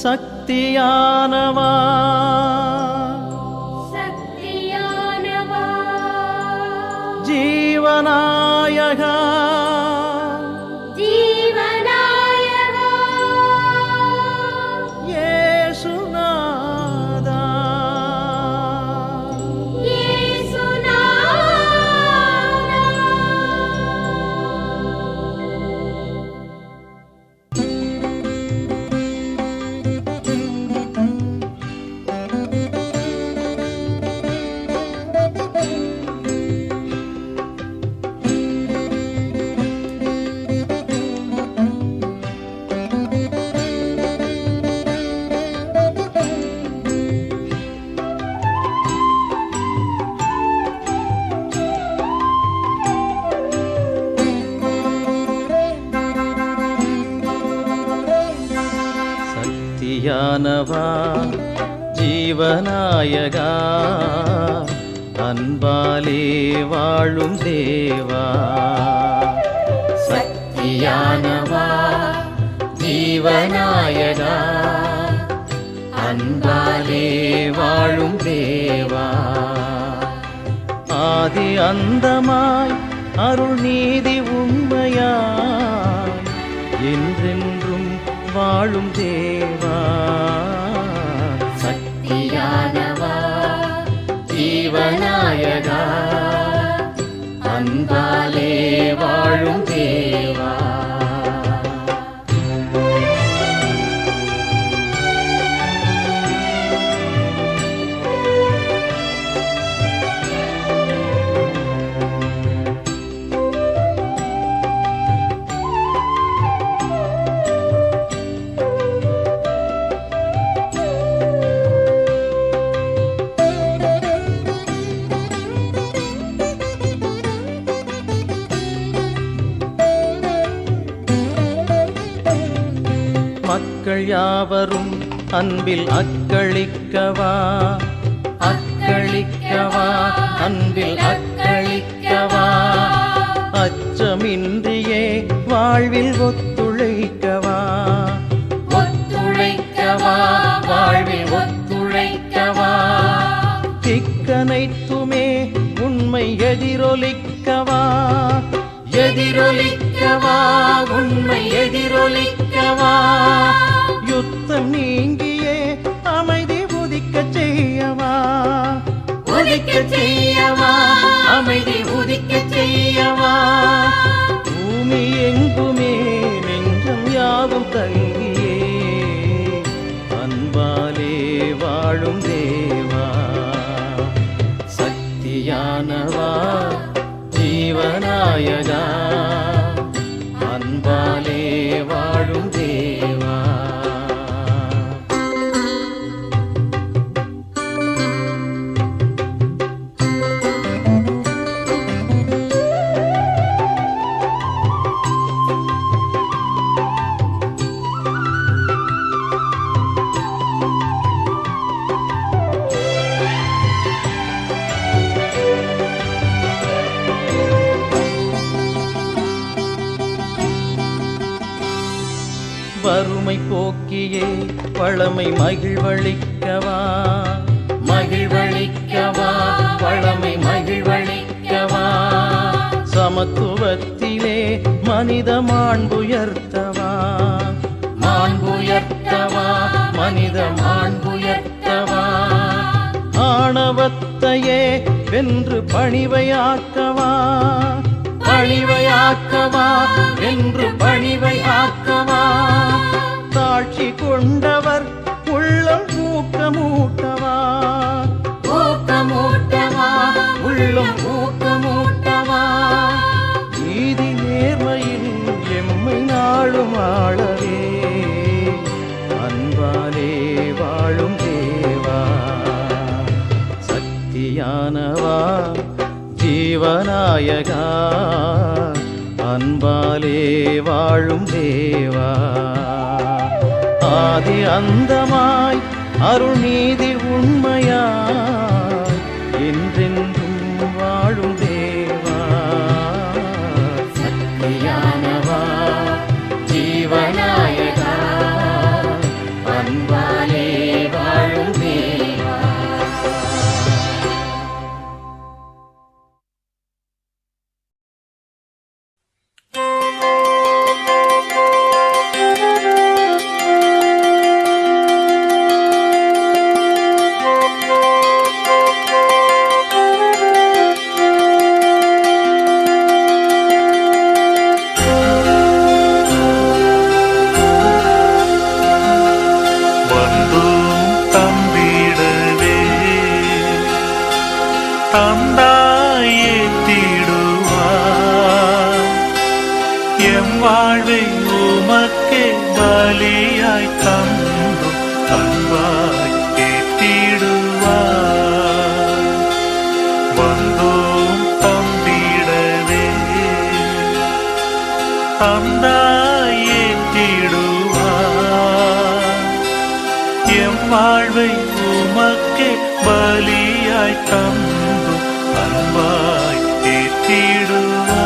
சக்தியானவா சக்தியானவா ஜீவநாயகா ஜீவநாயகா இயேசுநாதா இயேசுநாதா சக்தியானவா ஜீவநாயகா அன்பாலே வாழும் தேவா சக்தியானவா ஜீவநாயகா அன்பாலே வாழும் தேவா ஆதி அந்தமாய் அருள் நீதி உண்மையாய் என்றென்றும் வாழும் தேவா சக்தியானவா ஜீவநாயகா அன்பாலே வாழும் தேவா மக்கள் யாவரும் அன்பில் அக்களிக்கவா அக்களிக்கவா அன்பில் அக்களிக்கவா அச்சமின்றியே வாழ்வில் ஒத்துழைக்கவா ஒத்துழைக்கவா வாழ்வில் ஒத்துழைக்கவா திக்கனைத்துமே உண்மை எதிரொலிக்கவா எதிரொலிக்கவா உண்மை எதிரொலிக்கவா யுத்தம் நீங்கியே அமைதி உதிக்கச் செய்யவா உதிக்கச் செய்யவா அமைதி உதிக்கச் செய்யவா பூமி எங்குமே நெஞ்சம் யாவும் தங்கியே அன்பாலே வாழும் தேவா சக்தியானவா ஜீவநாயகா அன்பாலே வாழும் தேவா வறுமை போக்கியே வளமை மகிழ்வளிக்கவா மகிழ்வளிக்கவா வளமை மகிழ்வளிக்கவா சமத்துவத்திலே மனித மாண்புயர்த்தவா மாண்புயர்த்தவா மனித மாண்புயர்த்தவா ஆணவத்தையே வென்று பணிவையாக்கவா பணிவையாக்கவா என்று பணிவையாக்கவா தாட்சி கொண்டவர் உள்ளம் ஊக்கமூட்டவா ஊக்கமூட்டவா உள்ளம் ஊக்கமூட்டவா நீதி நேர்மையில் எம்மை நாளும் ஆளவே அன்பாலே வாழும் தேவா சக்தியானவா ஜீவநாயகா அன்பாலே வாழும் தேவா ஆதி அந்தமாய் அருள் நீதி உண்மையாய் என்றென்றும் வாழும் தேவா சக்தியானவா ஜீவநாயகா அன்பா தந்தாய் ஏற்றிடுவாய் எம் வாழ்வை உமக்கே பலியாய் தந்தோம் அன்பாய் ஏற்றிடுவாய் வந்தோம் தந்திடவே தந்தாய் ஏற்றிடுவாய் எம் வாழ்வை உமக்கே பலியாய் தந்தோம் அன்பாய் ஏற்றிடுவாய்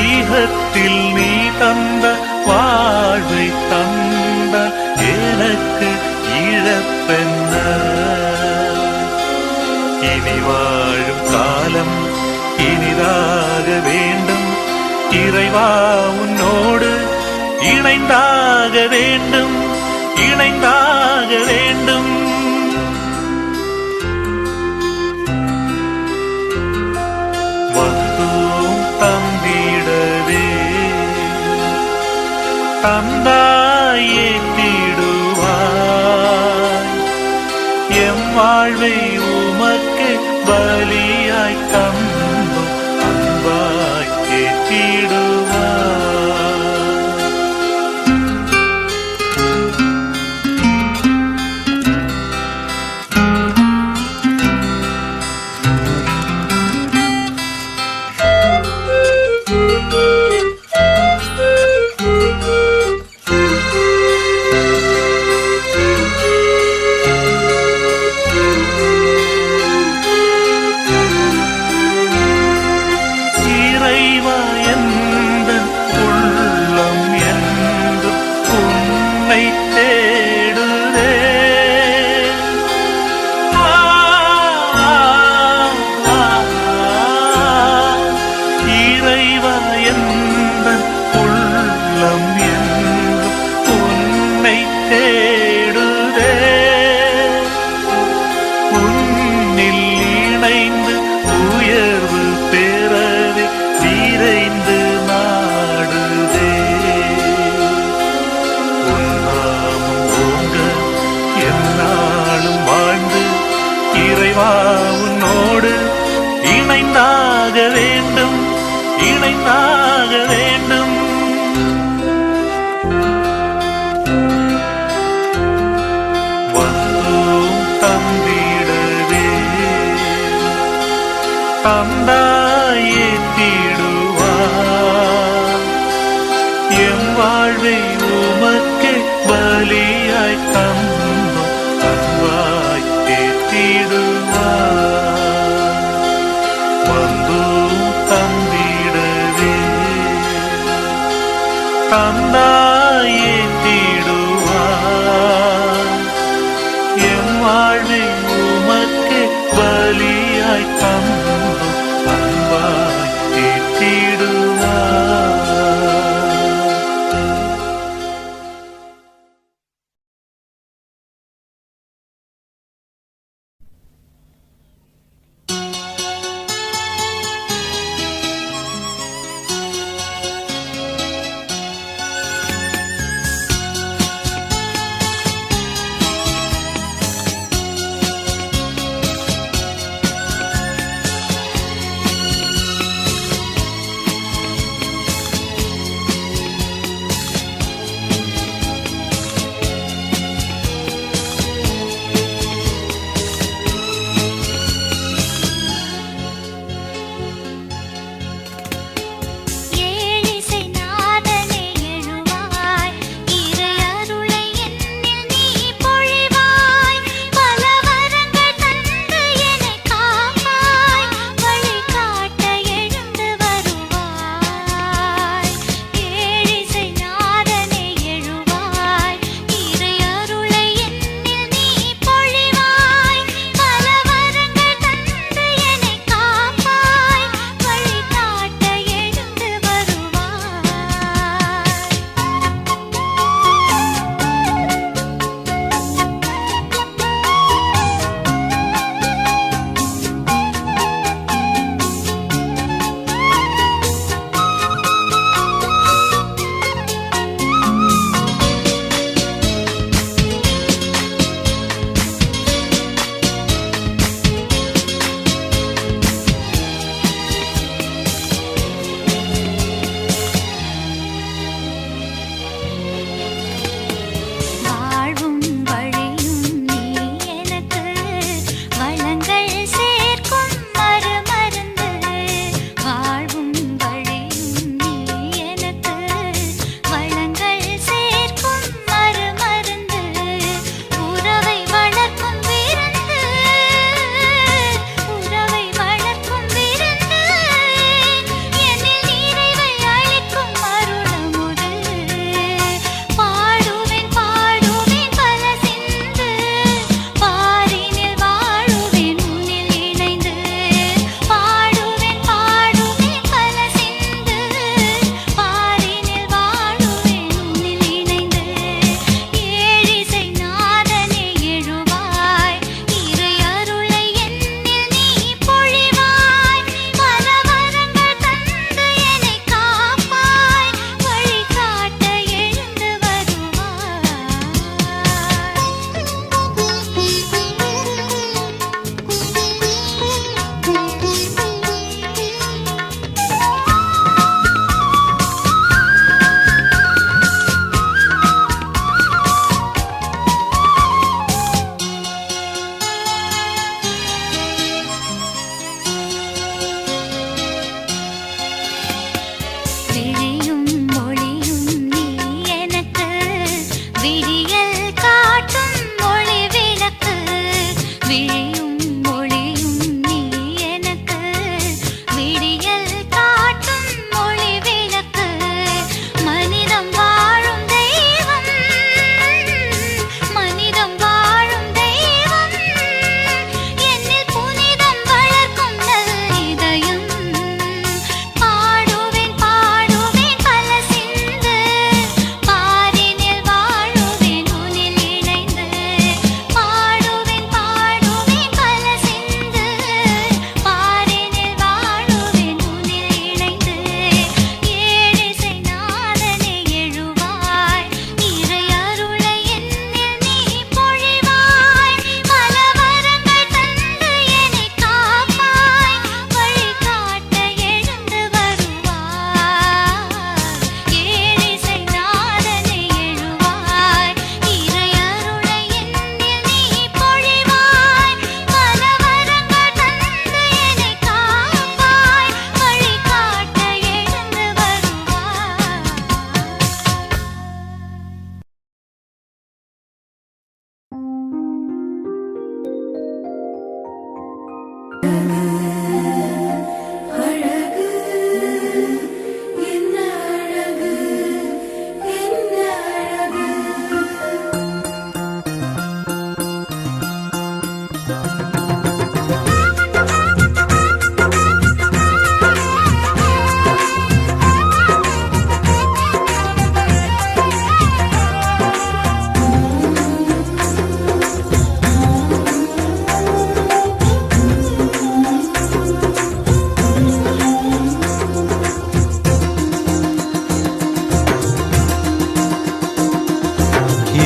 ஈகத்தில் நீ தந்த வாழ்வை தந்த எனக்கு இழப்பென்ன இனி வாழும் காலம் இனிதாக வேண்டும் இறைவா உன்னோடு இணைந்தாக வேண்டும் இணைந்தாக வேண்டும் தந்தாய் ஏற்றிடுவாய் எம் வாழ்வை உமக்கு பலியாய் தந்தோம் அன்பாய் ஏற்றிடுவாய் உன்னோடு இணைந்தாக வேண்டும் இணைந்தாக வேண்டும் வந்தோம் தந்திடவே தந்தாய் ஏற்றிடுவாய் எம் வாழ்வை உமக்கே பலியாய் தந்தோம் அன்பாய் ஏற்றிடுவாய் வந்தோம் தந்திடவே தந்தாய் ஏற்றிடுவாய் எம் வாழ்வை உமக்கே பலியாய் தந்தோம் அன்பாய் ஏற்றிடுவாய்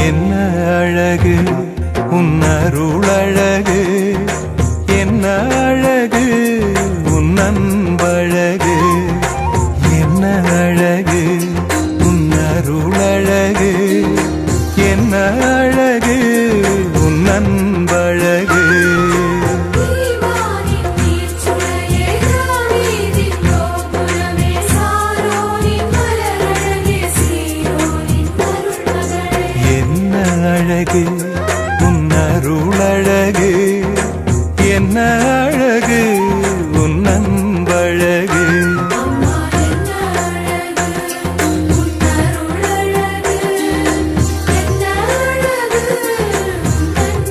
என்ன அழகு உன் அருளழகு, என்ன அழகு உன் அன்பழகு, என்ன அழகு உன் அருளழகு, என்ன அழகு உன் அன்பழகு. தீவானின் நீர்ச்சுளையே தாவீதின் கோபுரமே, சாரோனின் மலரழகே, சீயோனின் அருள்மகளே. என்ன அழகு உன் அருளழகு, என்ன அழகு உன் அன்பழகு. அம்மா என்ன அழகு உன் அருளழகு, என்ன அழகு உன்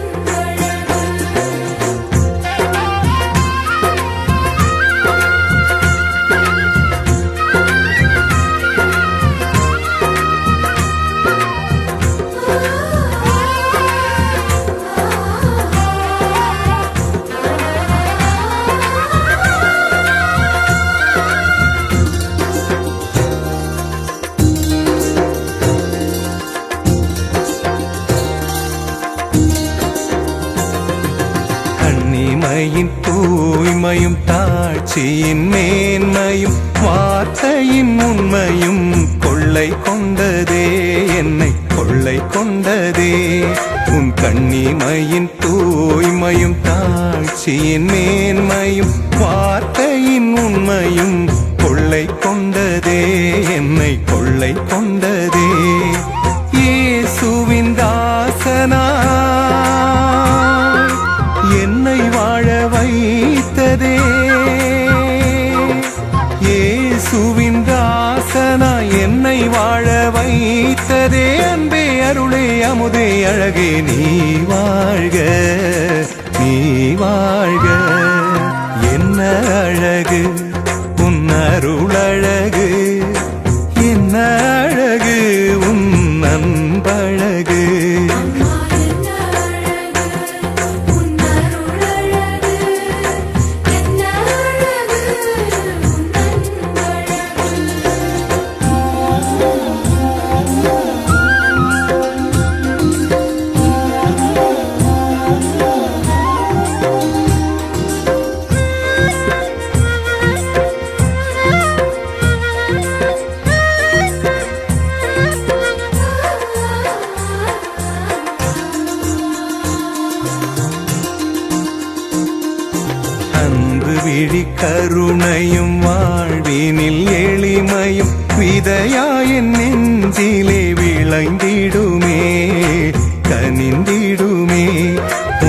கண்ணிமையின் தூய்மையும் தாட்சியின் மேன்மையும் வார்த்தையின் உண்மையும் கொள்ளை கொண்டதே, என்னை கொள்ளை கொண்டதே. உன் கண்ணிமையின் தூய்மையும் தாட்சியின் மேன்மையும் வார்த்தையின் உண்மையும் கொள்ளை கொண்டதே, என்னை கொள்ளை கொண்டதே. இயேசுவின் தாசனாய் என்னை வாழ வைத்ததே, இயேசுவின் தாசனாய் என்னை வாழ வைத்ததே. அன்பே அருளே அமுதே அழகே நீ வாழ்க, நீ வாழ்க. என்ன அழகு உன் அருளழகு, என்ன அழகு உன் அன்பழகு. அம்மா என்ன அழகு உன் அருளழகு, என்ன அழகு உன் அன்பழகு. அன்பு விழி கருணையும் வாழ்வினில் எளிமையும் விதையாயின் நெஞ்சிலே விளைந்திடுமே, கனிந்திடுமே.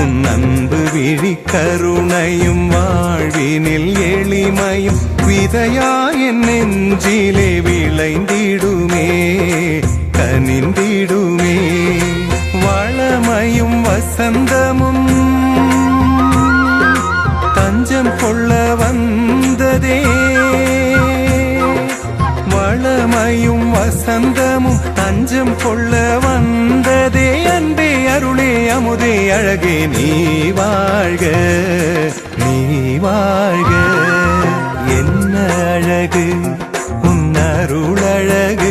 உன் அன்பு விழி கருணையும் வாழ்வினில் எளிமையும் விதையாயின் நெஞ்சிலே விளைந்திடுமே, கனிந்திடுமே. வளமையும் வசந்தமும் தஞ்சம் கொள்ள வந்ததே, வளமையும் வசந்தமும் தஞ்சம் கொள்ள வந்ததே. அன்பே அருளே அமுதே அழகே நீ வாழ்க, நீ வாழ்க. என்ன அழகு உன் அருளழகு,